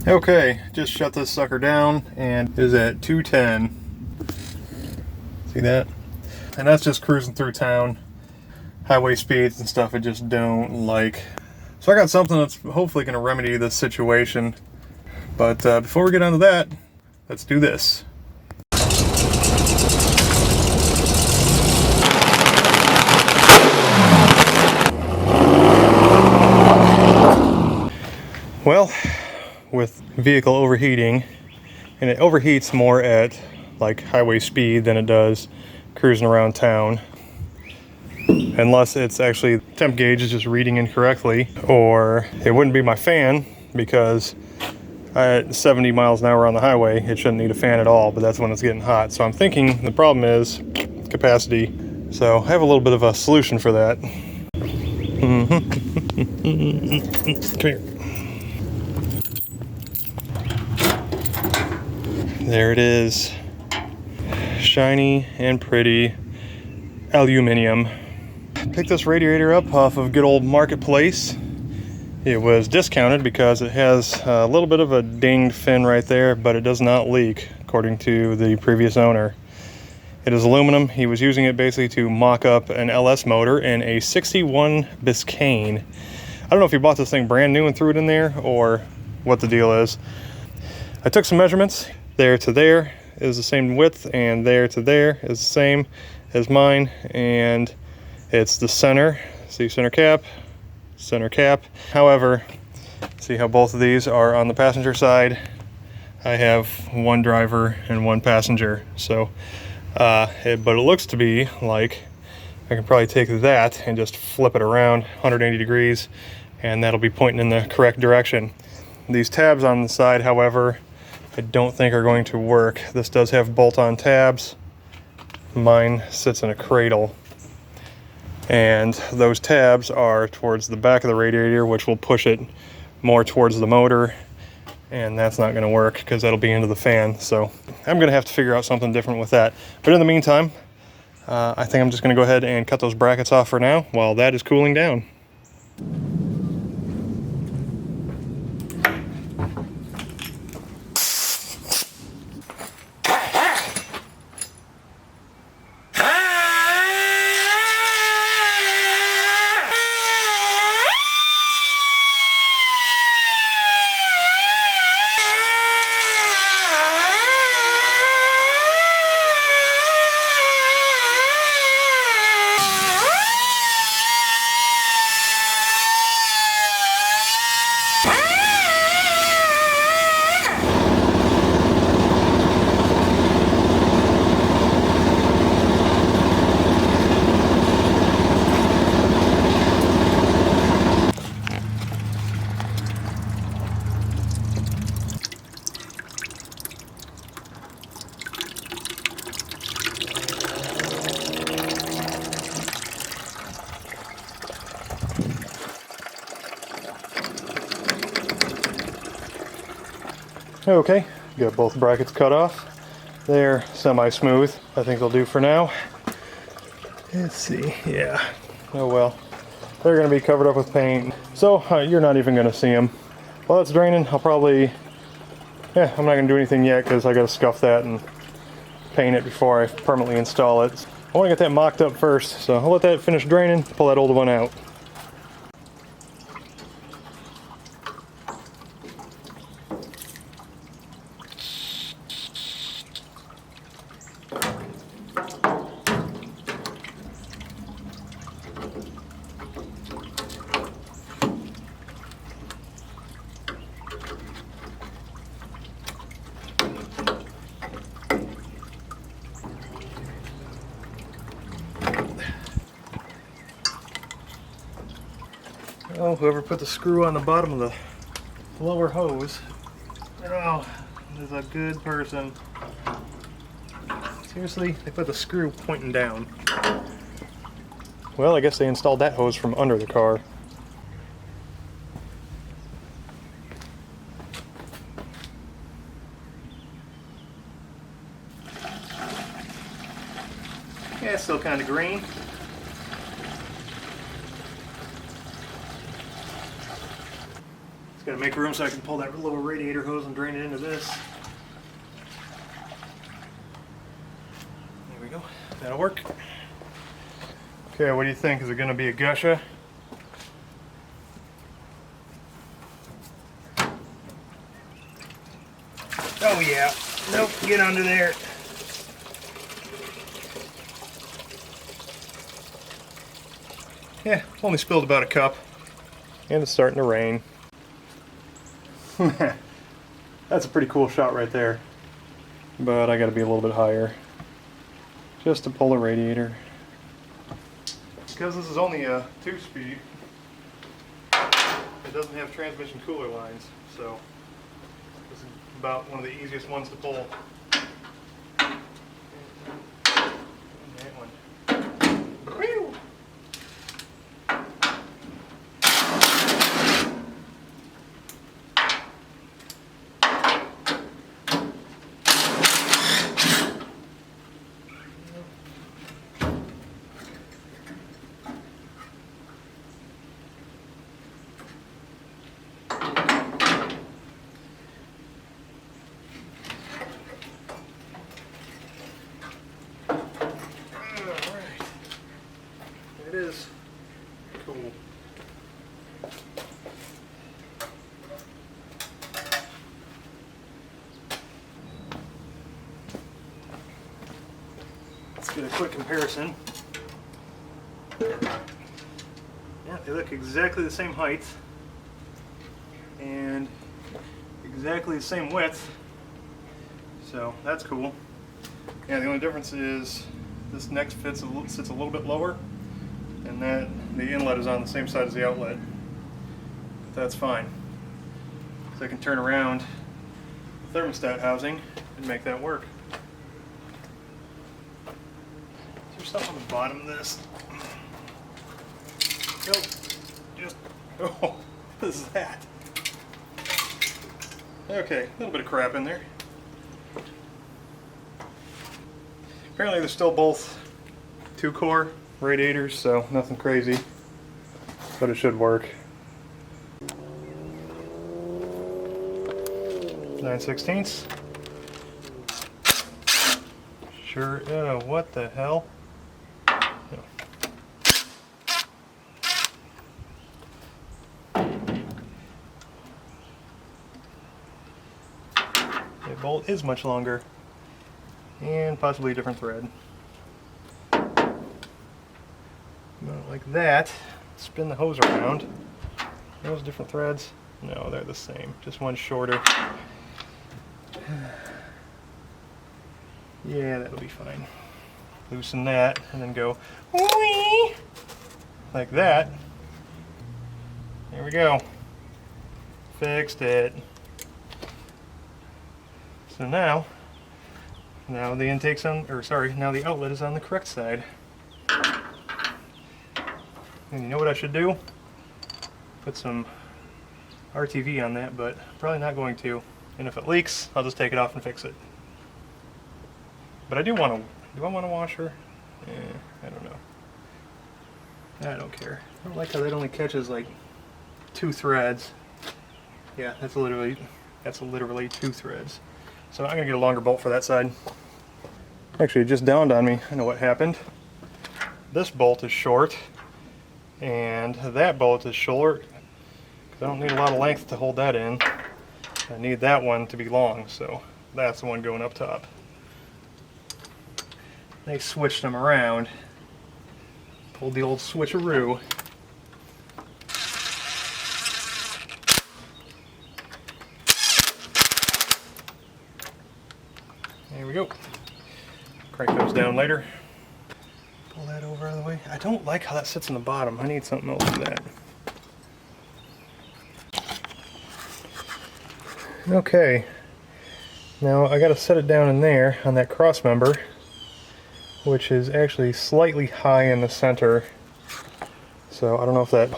Okay, just shut this sucker down and it is at 210. See that? And that's just cruising through town. Highway speeds and stuff I just don't like. So I got something that's hopefully going to remedy this situation. But before we get onto that, let's do this. Well, with vehicle overheating, and it overheats more at like highway speed than it does cruising around town, unless it's actually temp gauge is just reading incorrectly, or it wouldn't be my fan, because at 70 miles an hour on the highway it shouldn't need a fan at all, but that's when it's getting hot. So I'm thinking the problem is capacity. So I have a little bit of a solution for that. Come here. There it is, shiny and pretty aluminum. Picked this radiator up off of good old Marketplace. It was discounted because it has a little bit of a dinged fin right there, but it does not leak according to the previous owner. It is aluminum. He was using it basically to mock up an LS motor in a 61 Biscayne. I don't know if he bought this thing brand new and threw it in there or what the deal is. I took some measurements. There to there is the same width, and there to there is the same as mine, and it's the center. See, center cap. However, see how both of these are on the passenger side. I have one driver and one passenger, so but it looks to be like I can probably take that and just flip it around 180 degrees, and that'll be pointing in the correct direction. These tabs on the side, however, I don't think are going to work. This does have bolt-on tabs. Mine sits in a cradle. And those tabs are towards the back of the radiator, which will push it more towards the motor. And that's not going to work because that'll be into the fan. So I'm going to have to figure out something different with that. But in the meantime, I think I'm just going to go ahead and cut those brackets off for now while that is cooling down. Okay, got both brackets cut off. They're semi-smooth. I think they'll do for now. Let's see, yeah. Oh well. They're gonna be covered up with paint, so you're not even gonna see them. While that's draining, I'll probably, I'm not gonna do anything yet because I gotta scuff that and paint it before I permanently install it. I wanna get that mocked up first, so I'll let that finish draining, pull that old one out. Oh, whoever put the screw on the bottom of the lower hose, oh, is a good person. Seriously, they put the screw pointing down. Well, I guess they installed that hose from under the car. Yeah, it's still kind of green. It's Gotta make room so I can pull that little radiator hose and drain it into this. There we go. That'll work. Okay, what do you think? Is it gonna be a gusher? Oh yeah. Nope, get under there. Yeah, only spilled about a cup. And it's starting to rain. That's a pretty cool shot right there. But I gotta be a little bit higher. Just to pull the radiator. Because this is only a 2-speed, it doesn't have transmission cooler lines, so this is about one of the easiest ones to pull. That one. It is cool. Let's get a quick comparison. Yeah, they look exactly the same height and exactly the same width, so that's cool. Yeah, the only difference is this next sits a little bit lower, and that the inlet is on the same side as the outlet. But that's fine. So I can turn around the thermostat housing and make that work. Is there something on the bottom of this? Nope. Just, oh, what is that? Okay, a little bit of crap in there. Apparently they're still both 2-core radiators, so nothing crazy, but it should work. 9/16. Sure, oh, what the hell? The bolt is much longer, and possibly a different thread. Like that, spin the hose around. Those different threads? No, they're the same, just one shorter. Yeah, that'll be fine. Loosen that and then go whee! Like that. There we go. Fixed it. So now the intake's on, or sorry, now the outlet is on the correct side. And you know what I should do? Put some RTV on that, but probably not going to. And if it leaks, I'll just take it off and fix it. But I do want to, do I want a washer? I don't know. I don't care. I don't like how that only catches like 2 threads. Yeah, that's literally 2 threads. So I'm gonna get a longer bolt for that side. Actually, it just dawned on me, I know what happened. This bolt is short, and that bolt is short, because I don't need a lot of length to hold that in. I need that one to be long, so that's the one going up top. They switched them around, pulled the old switcheroo. There we go. Crank those down later. Pull that over out of the way. I don't like how that sits in the bottom. I need something else for that. Okay. Now I got to set it down in there on that cross member, which is actually slightly high in the center. So I don't know if that...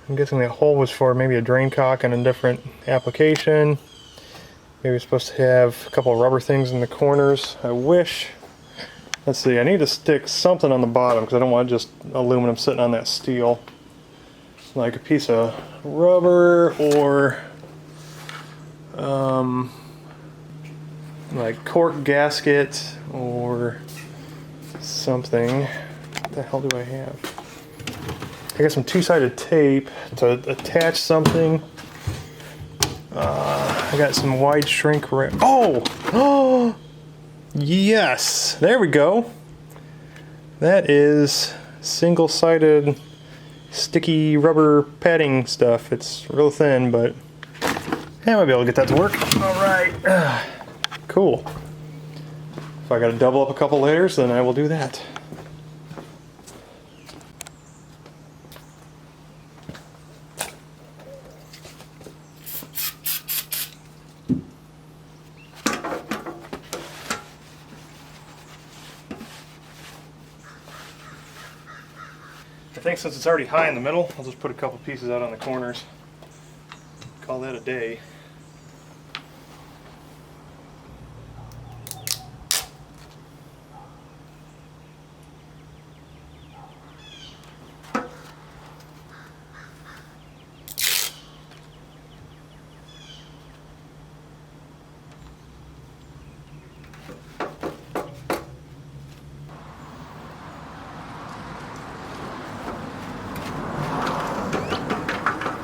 I'm guessing that hole was for maybe a drain cock and a different application. Maybe it's supposed to have a couple of rubber things in the corners. I wish. Let's see, I need to stick something on the bottom because I don't want just aluminum sitting on that steel. like a piece of rubber or like cork gasket or something. What the hell do I have? I got some two-sided tape to attach something. I got some wide shrink wrap. Oh! Yes! There we go. That is single-sided sticky rubber padding stuff. It's real thin, but I might be able to get that to work. Alright. Cool. If I gotta double up a couple layers, then I will do that. I think since it's already high in the middle, I'll just put a couple pieces out on the corners. Call that a day.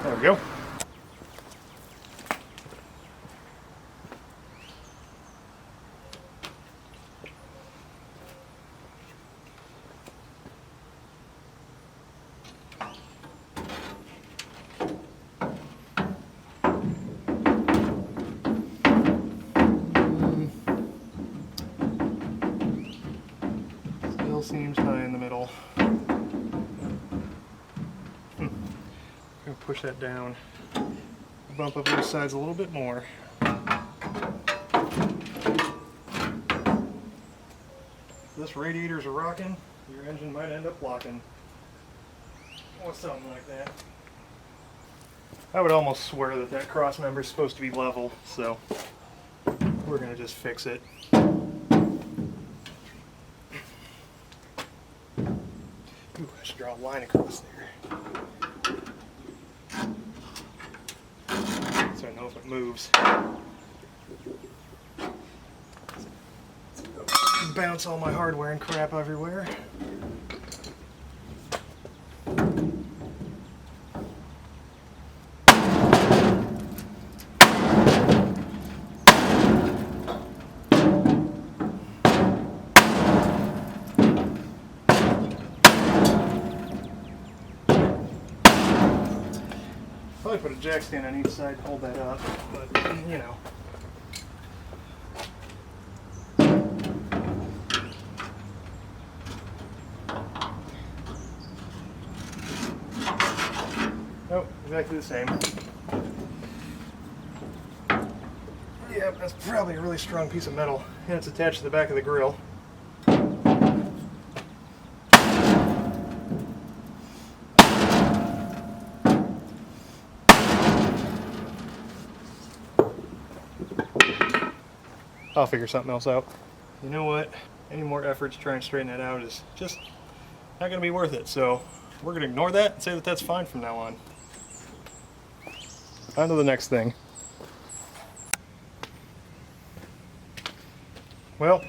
There we go. Still seems high in the middle. Push that down, bump up those sides a little bit more. If this radiator's a rocking, your engine might end up locking. Or something like that. I would almost swear that that cross member is supposed to be level, so we're going to just fix it. Ooh, I should draw a line across there. So I know if it moves. Bounce all my hardware and crap everywhere. Probably put a jack stand on each side to hold that up, but you know. Nope, exactly the same. Yep, that's probably a really strong piece of metal, and it's attached to the back of the grill. I'll figure something else out. You know what? Any more effort to try and straighten that out is just not going to be worth it. So we're going to ignore that and say that that's fine from now on. On to the next thing. Well,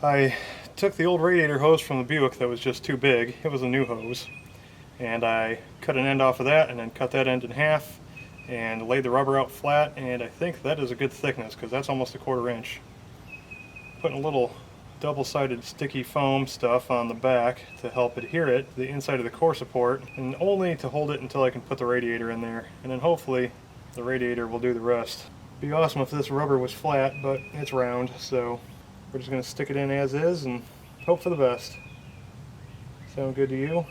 I took the old radiator hose from the Buick that was just too big. It was a new hose. And I cut an end off of that and then cut that end in half and laid the rubber out flat, and I think that is a good thickness because that's almost a 1/4 inch. Putting a little double-sided sticky foam stuff on the back to help adhere it to the inside of the core support, and only to hold it until I can put the radiator in there, and then hopefully the radiator will do the rest. It'd be awesome if this rubber was flat, but it's round, so we're just going to stick it in as is and hope for the best. Sound good to you?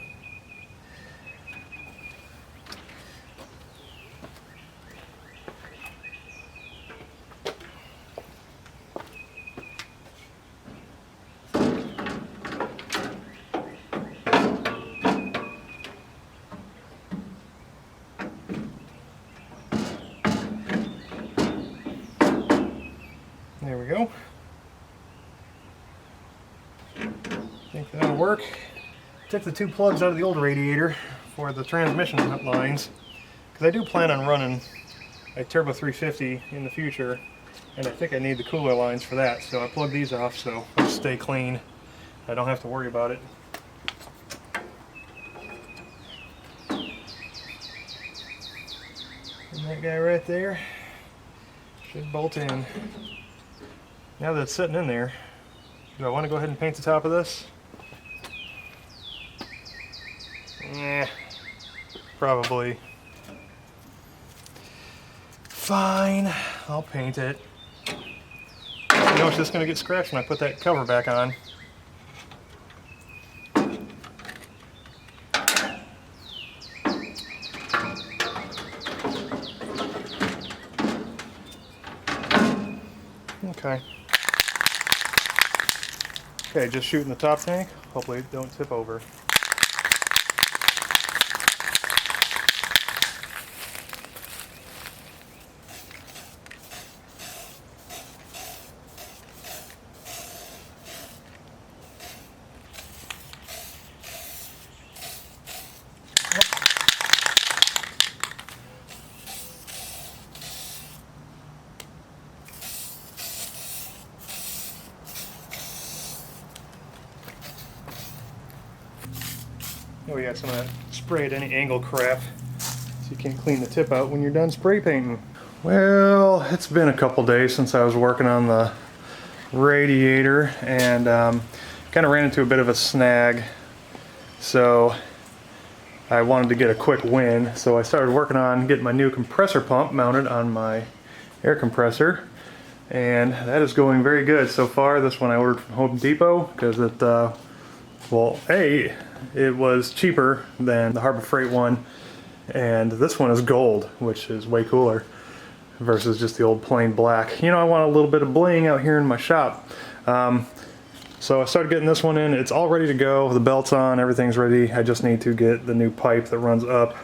There we go. I think that'll work. Took the 2 plugs out of the old radiator for the transmission lines, because I do plan on running a Turbo 350 in the future, and I think I need the cooler lines for that, so I plugged these off so they'll stay clean. I don't have to worry about it. And that guy right there should bolt in. Now that it's sitting in there, do I want to go ahead and paint the top of this? Yeah, probably. Fine, I'll paint it. You know, it's just going to get scratched when I put that cover back on. Okay. Okay, just shooting the top tank. Hopefully it don't tip over. Oh yeah, some of that spray at any angle crap, so you can't clean the tip out when you're done spray painting. Well, it's been a couple days since I was working on the radiator, and kind of ran into a bit of a snag, so I wanted to get a quick win. So I started working on getting my new compressor pump mounted on my air compressor, and that is going very good so far. This one I ordered from Home Depot because it, well, it was cheaper than the Harbor Freight one, and this one is gold, which is way cooler versus just the old plain black. You know, I want a little bit of bling out here in my shop. So I started getting this one in. It's all ready to go. The belt's on, everything's ready. I just need to get the new pipe that runs up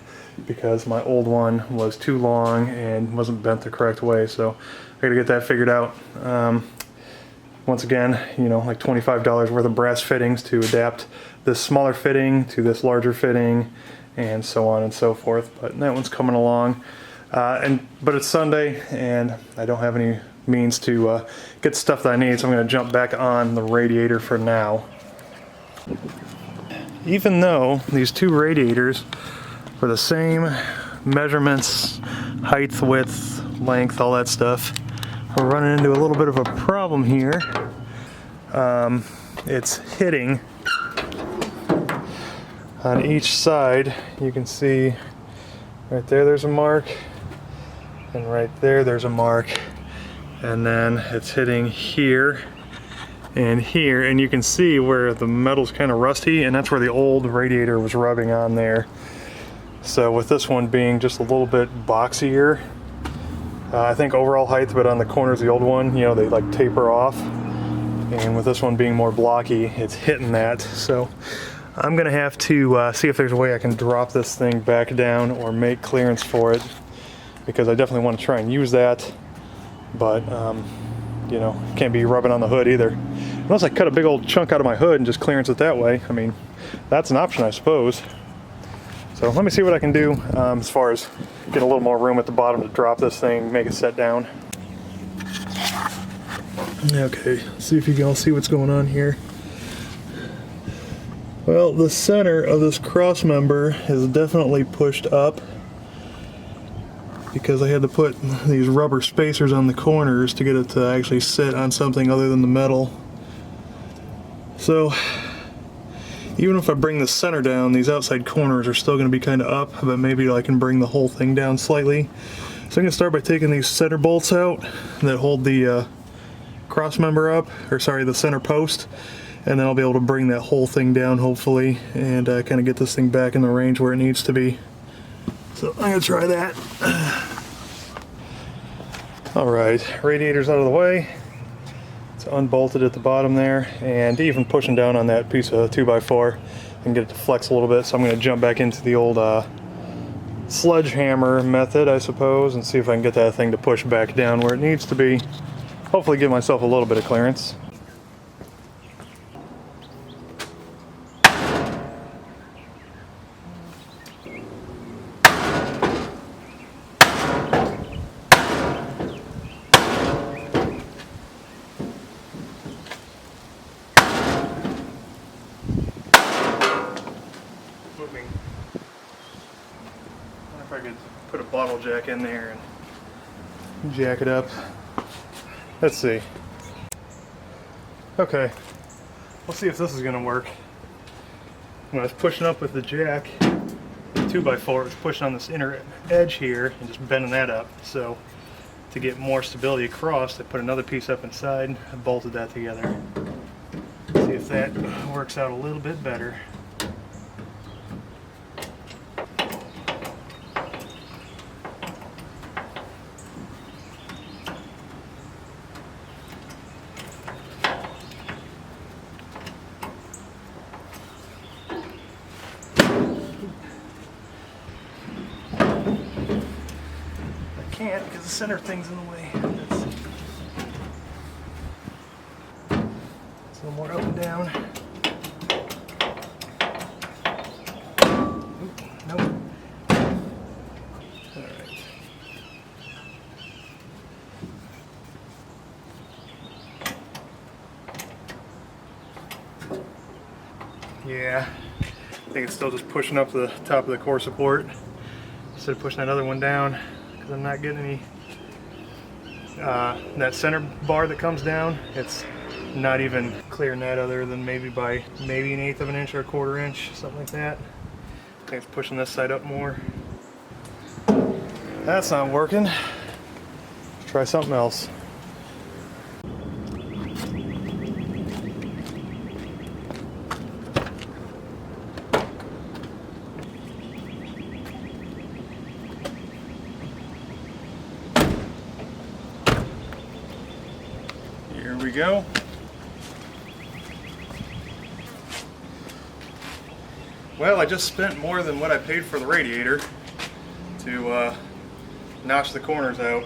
because my old one was too long and wasn't bent the correct way, so I gotta get that figured out. Once again, you know, like $25 worth of brass fittings to adapt this smaller fitting to this larger fitting, and so on and so forth. But that one's coming along. But it's Sunday, and I don't have any means to get the stuff that I need, so I'm going to jump back on the radiator for now. Even though these two radiators were the same measurements, height, width, length, all that stuff, we're running into a little bit of a problem here. It's hitting on each side. You can see right there there's a mark, and right there there's a mark, and then it's hitting here and here, and you can see where the metal's kind of rusty, and that's where the old radiator was rubbing on there. So with this one being just a little bit boxier, I think overall height, but on the corners of the old one, you know, they like taper off, and with this one being more blocky, it's hitting that. So I'm gonna have to see if there's a way I can drop this thing back down or make clearance for it, because I definitely want to try and use that, but you know, can't be rubbing on the hood either. Unless I cut a big old chunk out of my hood and just clearance it that way. I mean, that's an option, I suppose. So let me see what I can do as far as get a little more room at the bottom to drop this thing, make it set down. Okay, see if you can all see what's going on here. Well, the center of this cross member is definitely pushed up because I had to put these rubber spacers on the corners to get it to actually sit on something other than the metal. So even if I bring the center down, these outside corners are still going to be kind of up, but maybe I can bring the whole thing down slightly. So I'm going to start by taking these center bolts out that hold the cross member up, or sorry, the center post, and then I'll be able to bring that whole thing down hopefully, and kind of get this thing back in the range where it needs to be. So I'm going to try that. Alright, radiator's out of the way. It's unbolted at the bottom there, and even pushing down on that piece of 2x4 I can get it to flex a little bit, so I'm going to jump back into the old sledgehammer method, I suppose, and see if I can get that thing to push back down where it needs to be. Hopefully give myself a little bit of clearance. put a bottle jack in there and jack it up. Let's see. Okay, we'll see if this is gonna work. When I was pushing up with the jack, the 2x4 was pushing on this inner edge here and just bending that up. So to get more stability across, I put another piece up inside and bolted that together. See if that works out a little bit better. Can't because the center thing's in the way. Let's see. It's a little more up and down. Oop, nope. All right. Yeah, I think it's still just pushing up the top of the core support instead of pushing that other one down. I'm not getting any that center bar that comes down. It's not even clearing that other than maybe by maybe 1/8 of an inch or 1/4 inch, something like that. I think it's pushing this side up more. That's not working. Let's try something else. Here we go. Well, I just spent more than what I paid for the radiator to notch the corners out.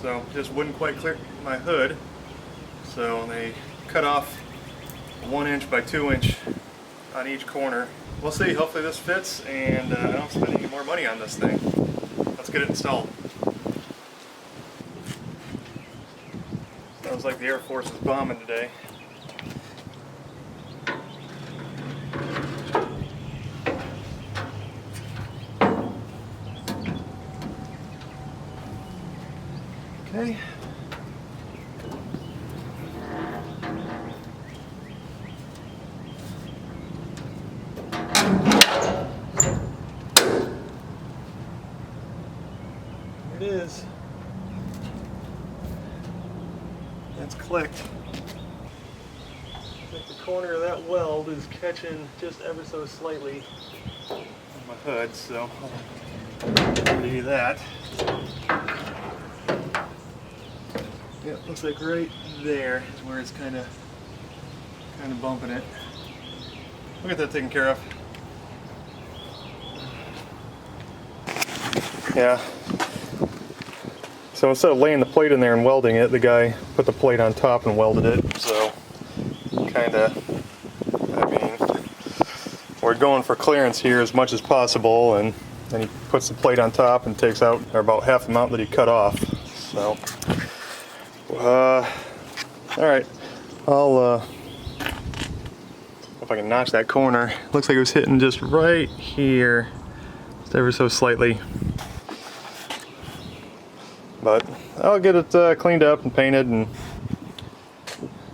So just wouldn't quite clear my hood. So they cut off 1 inch by 2 inch on each corner. We'll see, hopefully this fits and I don't spend any more money on this thing. Let's get it installed. Sounds like the Air Force is bombing today. Okay. There it is. That's clicked. I think the corner of that weld is catching just ever so slightly on my hood, so I'll do that. Yep, looks like right there is where it's kind of bumping it. We'll get that taken care of. Yeah. So instead of laying the plate in there and welding it, the guy put the plate on top and welded it. So we're going for clearance here as much as possible, and then he puts the plate on top and takes out about half the amount that he cut off. So, all right, I'll if I can notch that corner. Looks like it was hitting just right here, just ever so slightly. But I'll get it cleaned up and painted and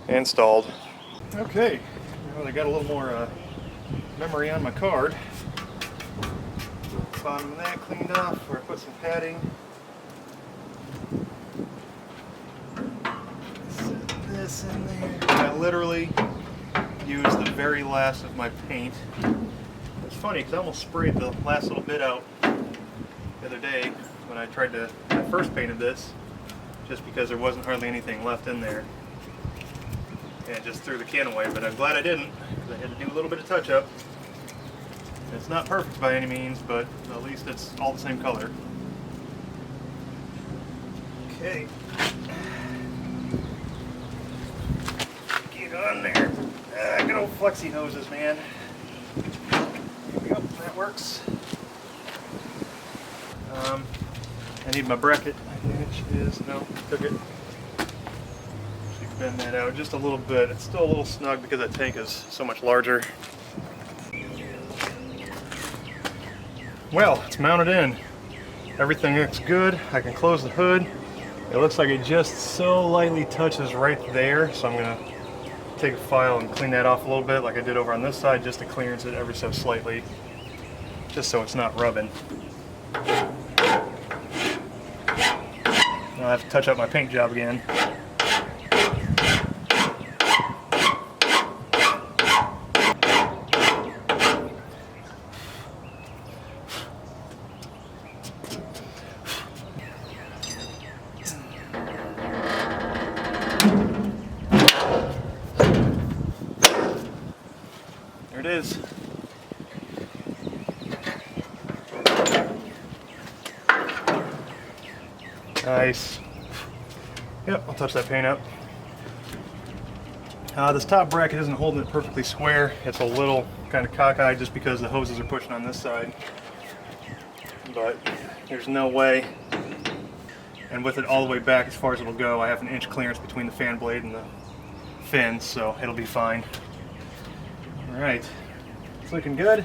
installed. Okay, well, I got a little more memory on my card. Bottom of that cleaned off where I put some padding. Set this in there. I literally used the very last of my paint. It's funny because I almost sprayed the last little bit out the other day when I first painted this, just because there wasn't hardly anything left in there, and just threw the can away. But I'm glad I didn't, because I had to do a little bit of touch up. It's not perfect by any means, but at least it's all the same color. Okay, get on there. Good old flexi hoses, man. Here we go, that works. I need my bracket, which is, no, took it. Should bend that out just a little bit. It's still a little snug because that tank is so much larger. Well, it's mounted in. Everything looks good. I can close the hood. It looks like it just so lightly touches right there, so I'm gonna take a file and clean that off a little bit like I did over on this side, just to clearance it ever so slightly, just so it's not rubbing. I'll have to touch up my paint job again. There it is. Nice. Yep, I'll touch that paint up. This top bracket isn't holding it perfectly square. It's a little kind of cockeyed just because the hoses are pushing on this side. But there's no way. And with it all the way back as far as it'll go, I have an inch clearance between the fan blade and the fins, so it'll be fine. Alright, it's looking good.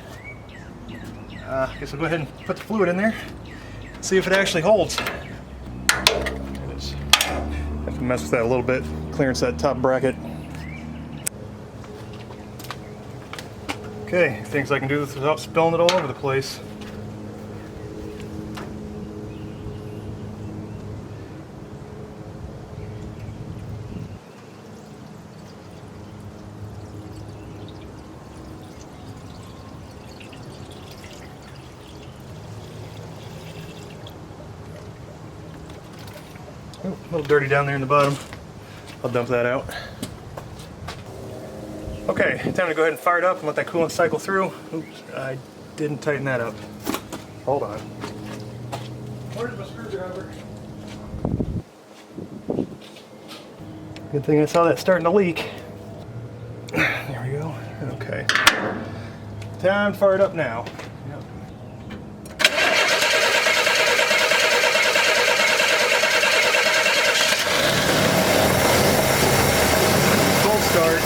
I guess I'll go ahead and put the fluid in there and see if it actually holds. There it is. Have to mess with that a little bit, clearance that top bracket. Okay, things I can do this without spilling it all over the place. Oh, a little dirty down there in the bottom. I'll dump that out. Okay, time to go ahead and fire it up and let that coolant cycle through. Oops, I didn't tighten that up. Hold on. Where's my screwdriver? Good thing I saw that starting to leak. There we go. Okay. Time to fire it up now. Yep. Cold start.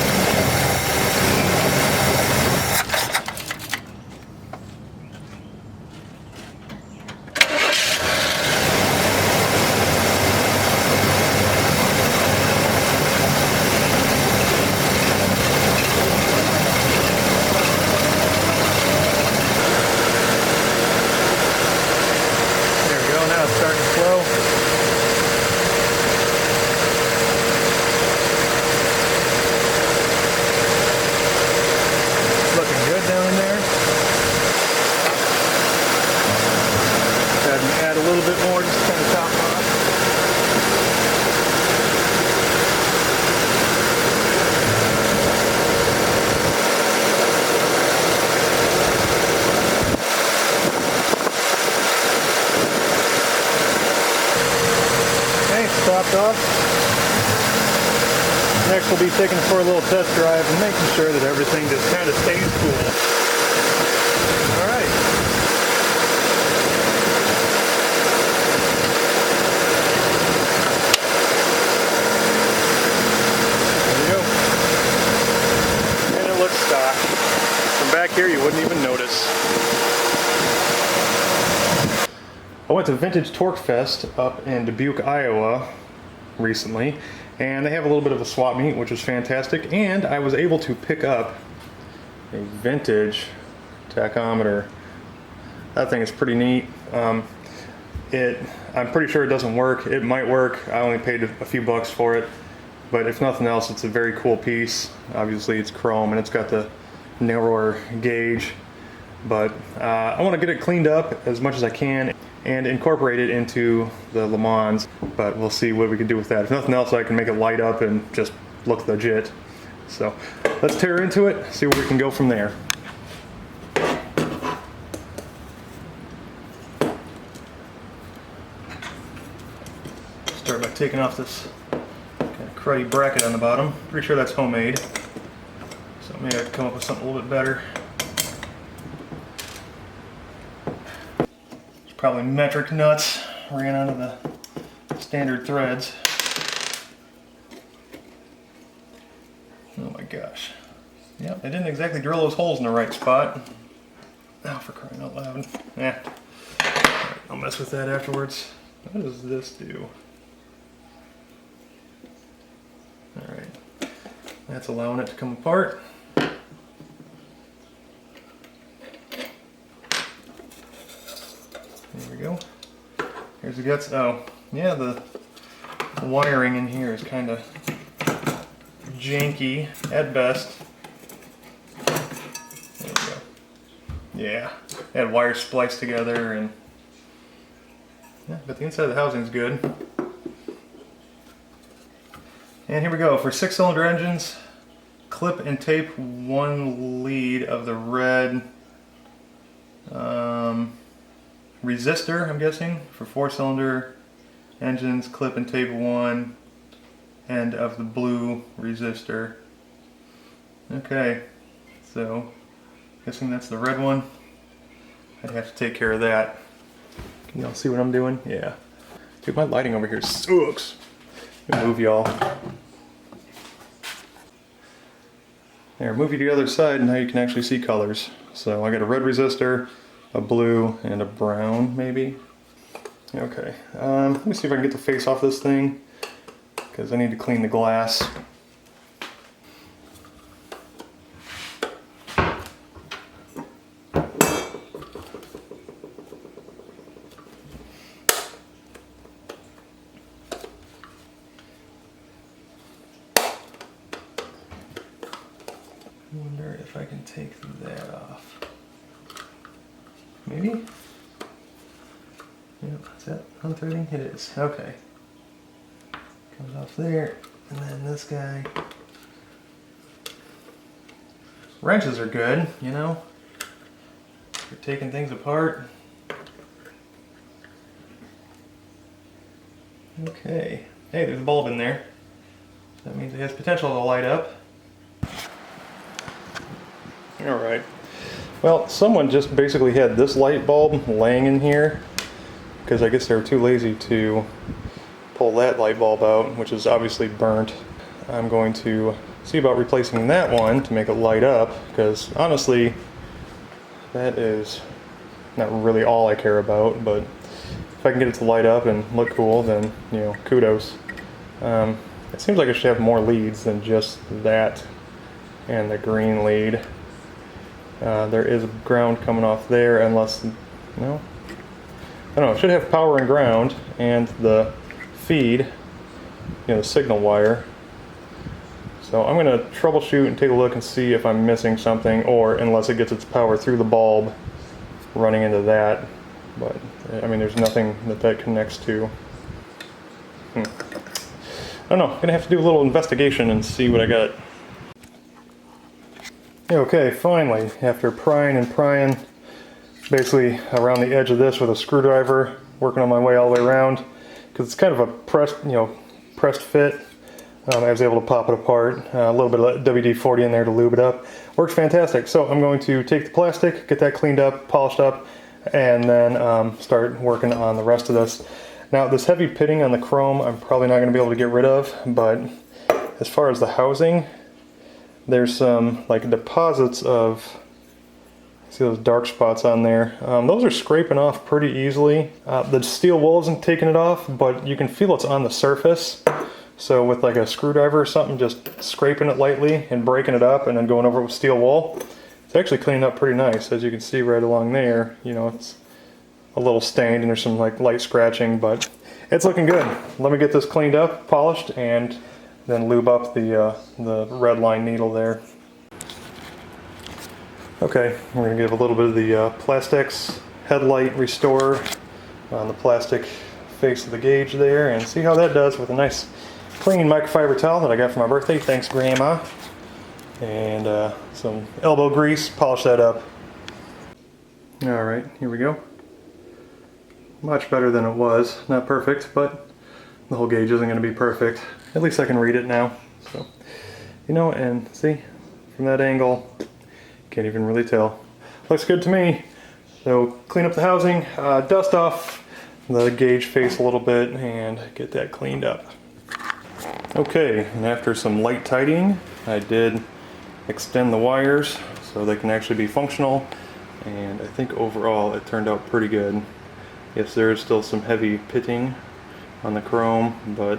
Add a little bit more, just kind of top off. Okay, it's topped off. Next we'll be taking it for a little test drive and making sure that everything just kind of stays cool. Alright. From back here you wouldn't even notice. I went to Vintage Torque Fest up in Dubuque, Iowa recently, and they have a little bit of a swap meet, which was fantastic, and I was able to pick up a vintage tachometer. That thing is pretty neat. I'm pretty sure it doesn't work. It might work. I only paid a few bucks for it, but if nothing else, it's a very cool piece. Obviously it's chrome and it's got the narrower gauge, but I want to get it cleaned up as much as I can and incorporate it into the Lemans, but we'll see what we can do with that. If nothing else, I can make it light up and just look legit. So let's tear into it, see where we can go from there. Start by taking off this kind of cruddy bracket on the bottom. Pretty sure that's homemade, so maybe I can come up with something a little bit better. It's probably metric nuts ran out of the standard threads. Oh my gosh. Yep, they didn't exactly drill those holes in the right spot. Oh, for crying out loud. Yeah. I'll mess with that afterwards. What does this do? Alright. That's allowing it to come apart. There we go. Here's the guts. Oh, yeah, the wiring in here is kind of janky at best. There we go. Yeah, I had wires spliced together, and yeah, but the inside of the housing is good. And here we go for 6-cylinder engines. Clip and tape one lead of the red resistor, I'm guessing. For 4-cylinder engines, clip and tape one end of the blue resistor. Okay, so guessing that's the red one. I'd have to take care of that. Can y'all see what I'm doing? Yeah. Dude, my lighting over here sucks. Let me move y'all. There, move you to the other side, and now you can actually see colors. So I got a red resistor, a blue, and a brown, maybe. Okay, let me see if I can get the face off this thing, because I need to clean the glass. I wonder if I can take that off. Maybe? Yep, is that unthreading? It is. Okay. Comes off there, and then this guy. Wrenches are good, you know? For taking things apart. Okay. Hey, there's a bulb in there. That means it has potential to light up. Alright, well, someone just basically had this light bulb laying in here because I guess they were too lazy to pull that light bulb out, which is obviously burnt. I'm going to see about replacing that one to make it light up, because honestly that is not really all I care about, but if I can get it to light up and look cool, then, you know, kudos. It seems like it should have more leads than just that and the green lead. There is ground coming off there, unless, no, I don't know, it should have power and ground, and the feed, you know, the signal wire. So I'm going to troubleshoot and take a look and see if I'm missing something, or unless it gets its power through the bulb running into that. But, I mean, there's nothing that connects to. I don't know, I'm going to have to do a little investigation and see what I got. Okay, finally, after prying and prying, basically around the edge of this with a screwdriver, working on my way all the way around, because it's kind of a pressed fit. I was able to pop it apart, a little bit of WD-40 in there to lube it up. Works fantastic. So I'm going to take the plastic, get that cleaned up, polished up, and then start working on the rest of this. Now, this heavy pitting on the chrome, I'm probably not going to be able to get rid of, but as far as the housing, there's some like deposits of, see those dark spots on there? Those are scraping off pretty easily. The steel wool isn't taking it off, but you can feel it's on the surface. So with like a screwdriver or something, just scraping it lightly and breaking it up and then going over it with steel wool, it's actually cleaned up pretty nice. As you can see right along there, you know, it's a little stained and there's some like light scratching, but it's looking good. Let me get this cleaned up, polished, and then lube up the red line needle there. Okay, we're going to give a little bit of the Plastex headlight restore on the plastic face of the gauge there, and see how that does with a nice clean microfiber towel that I got for my birthday. Thanks, Grandma. And some elbow grease, polish that up. Alright, here we go. Much better than it was. Not perfect, but the whole gauge isn't going to be perfect. At least I can read it now. So, you know, and see, from that angle, can't even really tell. Looks good to me. So clean up the housing, dust off the gauge face a little bit, and get that cleaned up. Okay, and after some light tidying, I did extend the wires so they can actually be functional. and I think overall it turned out pretty good. Yes, there is still some heavy pitting on the chrome, but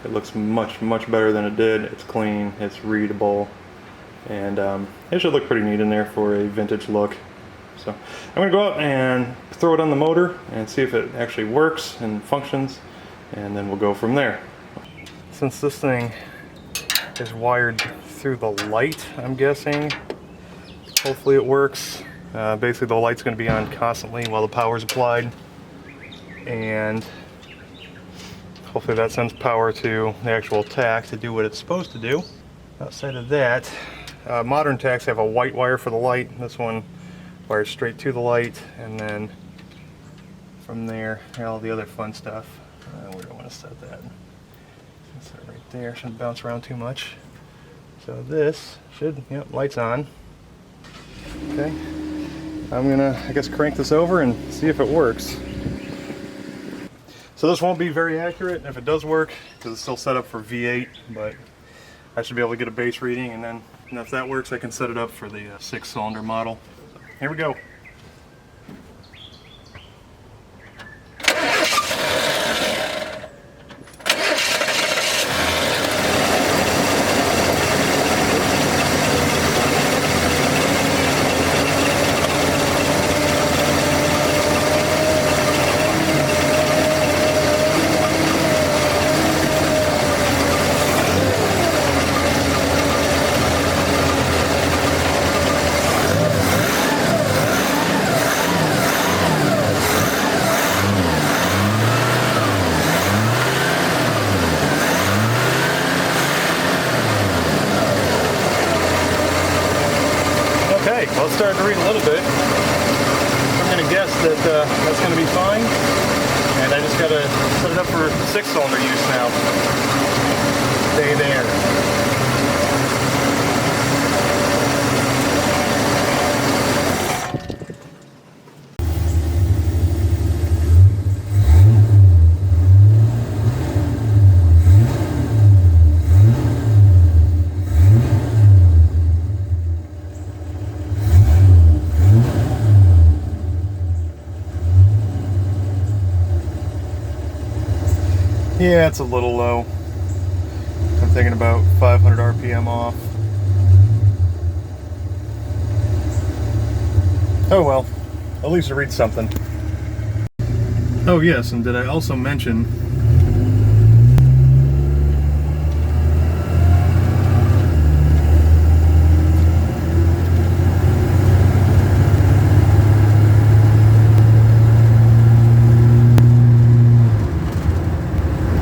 it looks much better than it did. It's clean, it's readable, and it should look pretty neat in there for a vintage look. So I'm going to go out and throw it on the motor and see if it actually works and functions, and then we'll go from there. Since this thing is wired through the light, I'm guessing, hopefully it works. Basically the light's going to be on constantly while the power's applied, and hopefully that sends power to the actual tach to do what it's supposed to do. Outside of that, modern tachs have a white wire for the light. This one wires straight to the light, and then from there, all the other fun stuff. Where do I want to set that? Set it right there, shouldn't bounce around too much. So this should, yep, light's on. Okay, I'm gonna, I guess, crank this over and see if it works. So this won't be very accurate if it does work, because it's still set up for V8, but I should be able to get a base reading, and then if that works, I can set it up for the 6-cylinder model. So, here we go. Well, it's starting to read a little bit. I'm going to guess that that's going to be fine, and I just got to set it up for 6-cylinder use now. Stay there. Yeah, it's a little low. I'm thinking about 500 RPM off. Oh well, at least it reads something. Oh yes, and did I also mention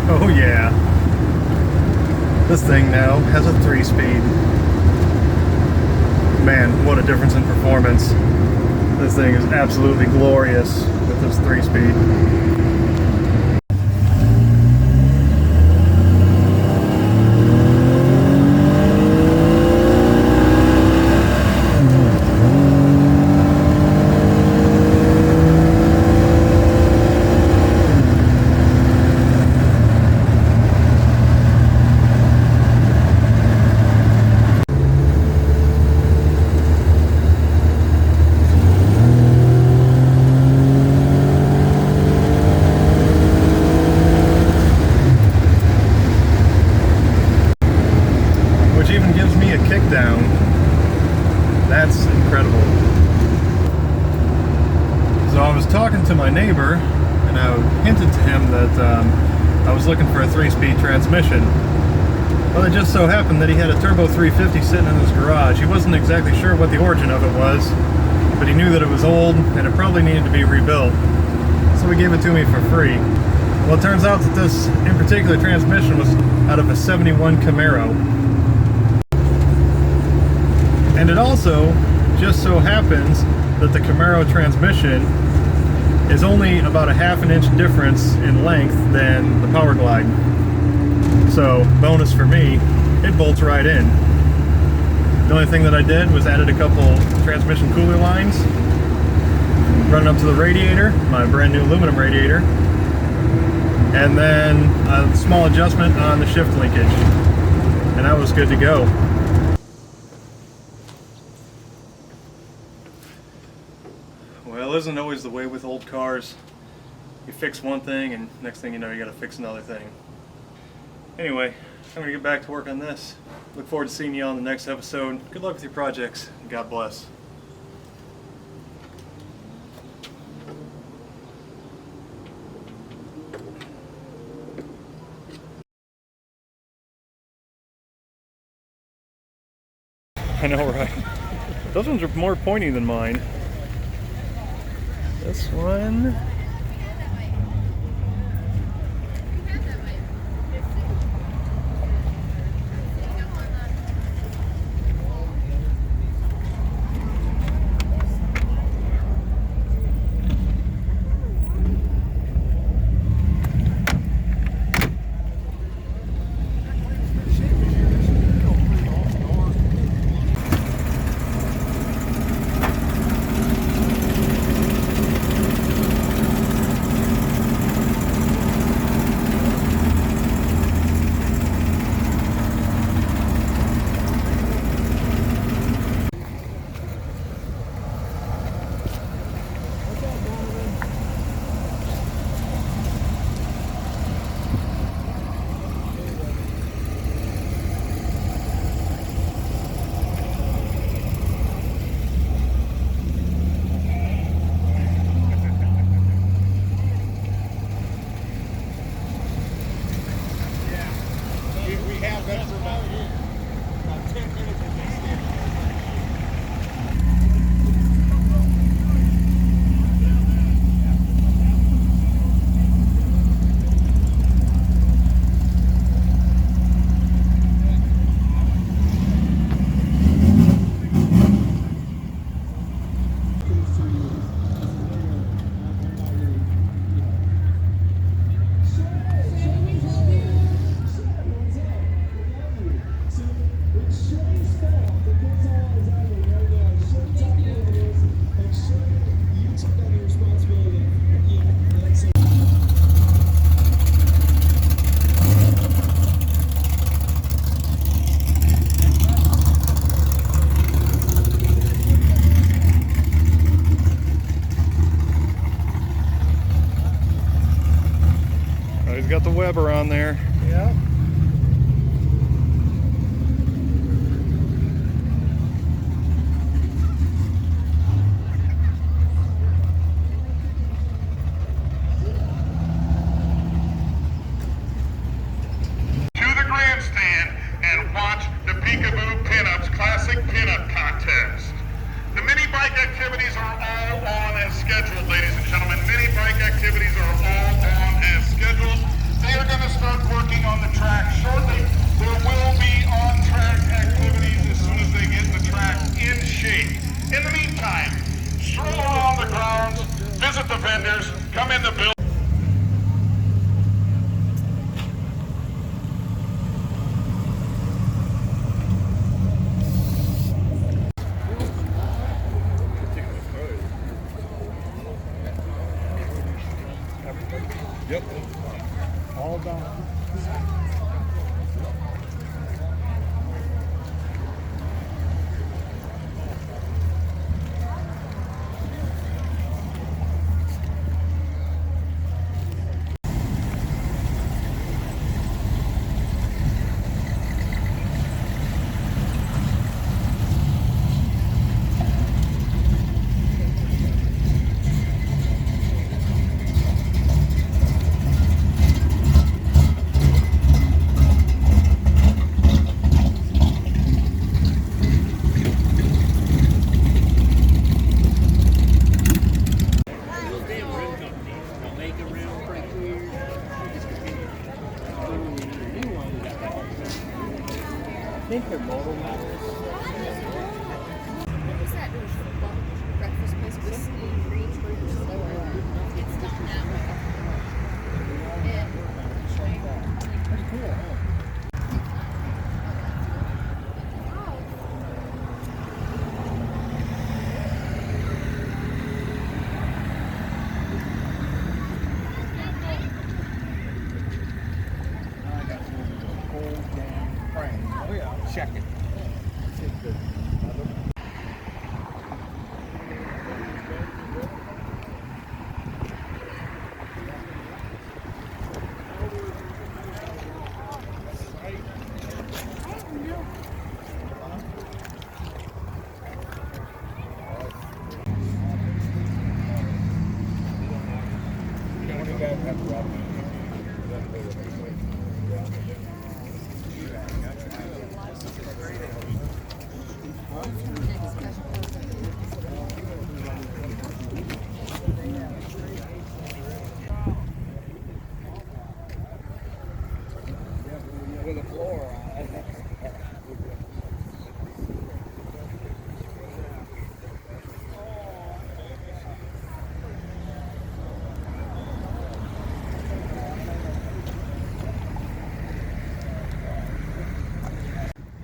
oh yeah, this thing now has a 3-speed. Man, what a difference in performance. This thing is absolutely glorious with this 3-speed. That's incredible. So I was talking to my neighbor, and I hinted to him that I was looking for a 3-speed transmission. Well, it just so happened that he had a Turbo 350 sitting in his garage. He wasn't exactly sure what the origin of it was, but he knew that it was old and it probably needed to be rebuilt. So he gave it to me for free. Well, it turns out that this in particular transmission was out of a 71 Camaro. And it also just so happens that the Camaro transmission is only about a ½ an inch difference in length than the Power Glide. So, bonus for me, it bolts right in. The only thing that I did was added a couple transmission cooler lines, running up to the radiator, my brand new aluminum radiator, and then a small adjustment on the shift linkage, and that was good to go. Well, isn't always the way with old cars. You fix one thing and next thing you know you gotta fix another thing. Anyway, I'm gonna get back to work on this. Look forward to seeing you on the next episode. Good luck with your projects. God bless. I know, right? Those ones are more pointy than mine. This one... He's got the Weber on there. Yeah. To the grandstand and watch the Peekaboo Pinups Classic Pinup Contest. The mini bike activities are all on as scheduled, ladies and gentlemen. Mini bike activities are all on as scheduled. They are going to start working on the track shortly. There will be on-track activities as soon as they get the track in shape. In the meantime, stroll around the grounds, visit the vendors, come in the building. Yep. All done. I think they're modal models. What was that breakfast place? Whiskey, green fruits. It's not that way. That's cool, huh? Check it. guys have a rubber. With a floor on it.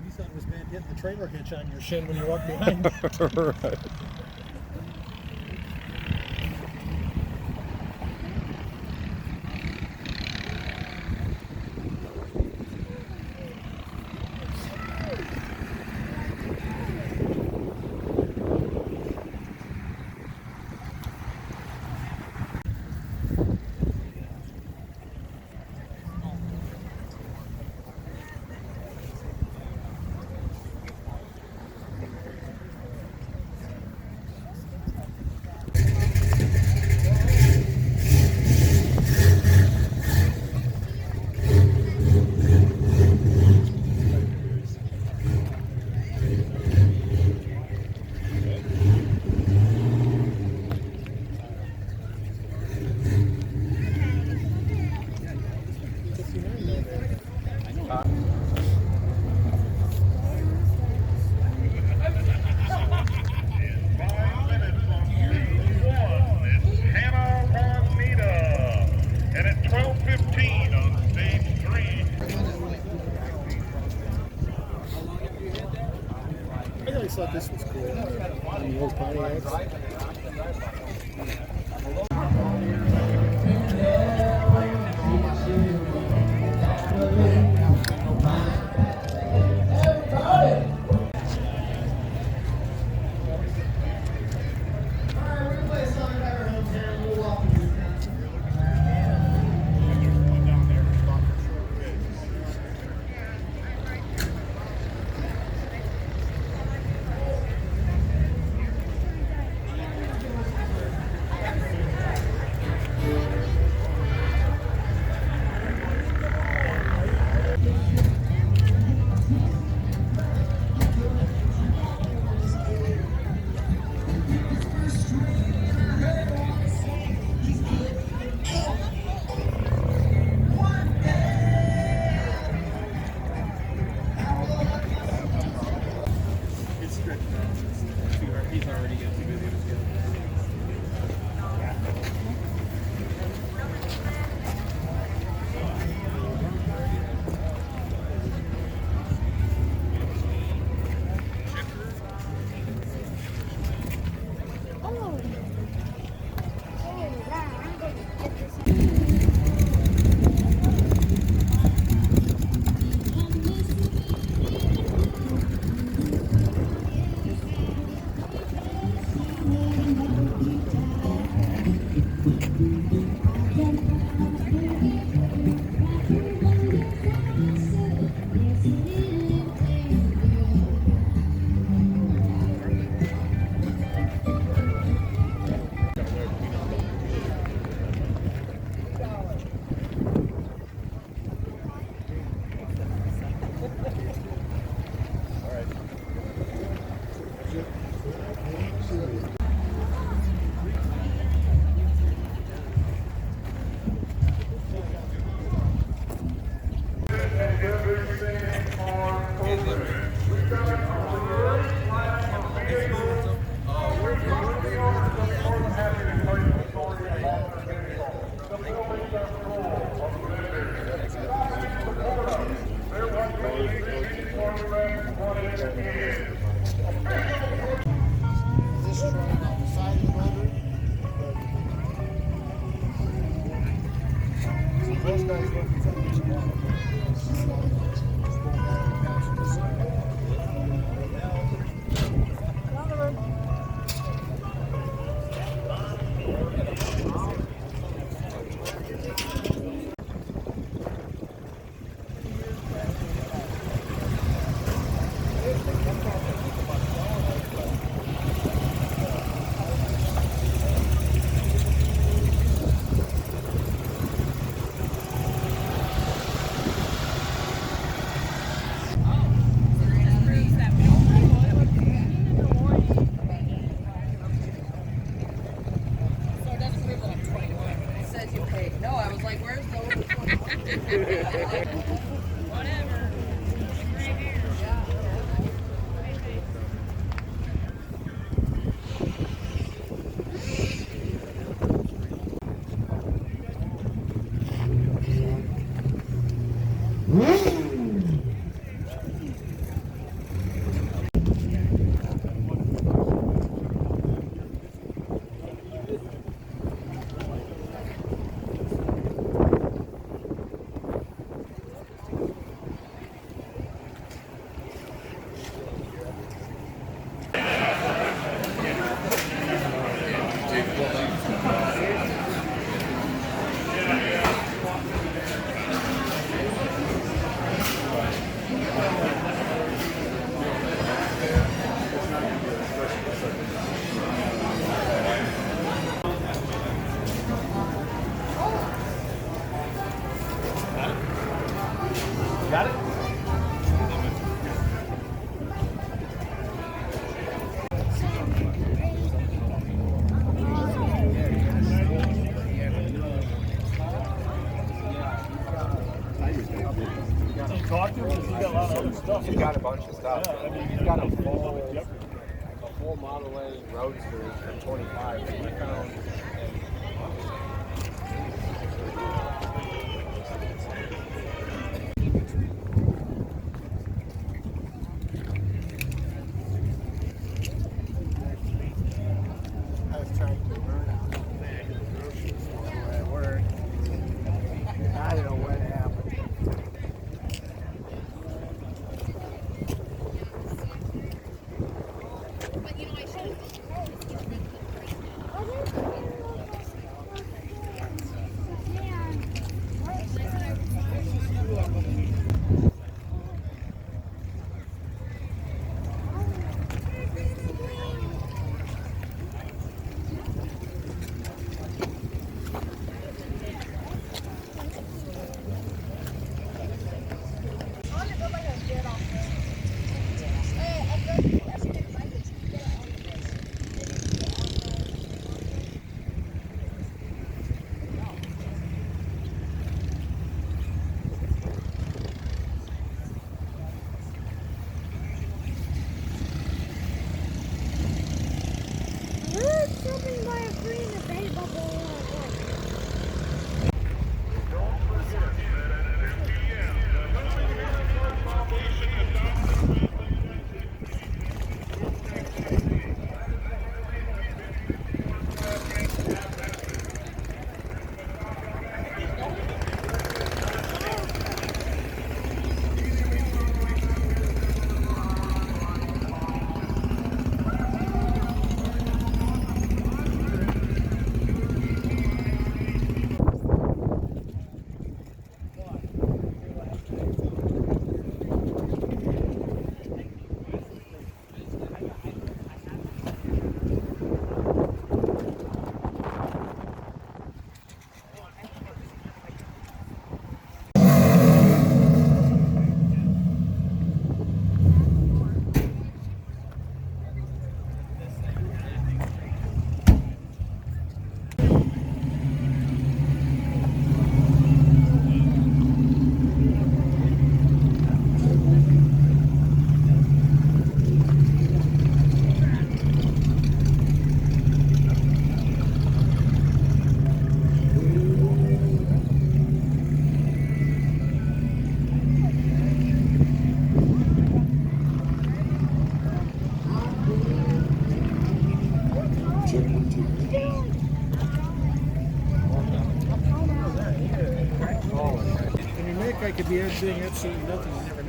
You thought it was bad getting the trailer hitch on your shin when you walk behind. Right. I always thought this was cool. On the old Pontiacs. He's already getting too busy with his I was like, where's the over 20? Whatever. Right here. Got it? Talk to him because he's got a lot of other stuff. He's got a bunch of stuff. Yeah, I mean, He's got a full Model A Roadster for 25 that he found. I was trying to burn out the bag of the groceries while at work. I don't know what happened. But you know, I should have. Something by a tree in the bay bubble. I could be doing absolutely nothing. You never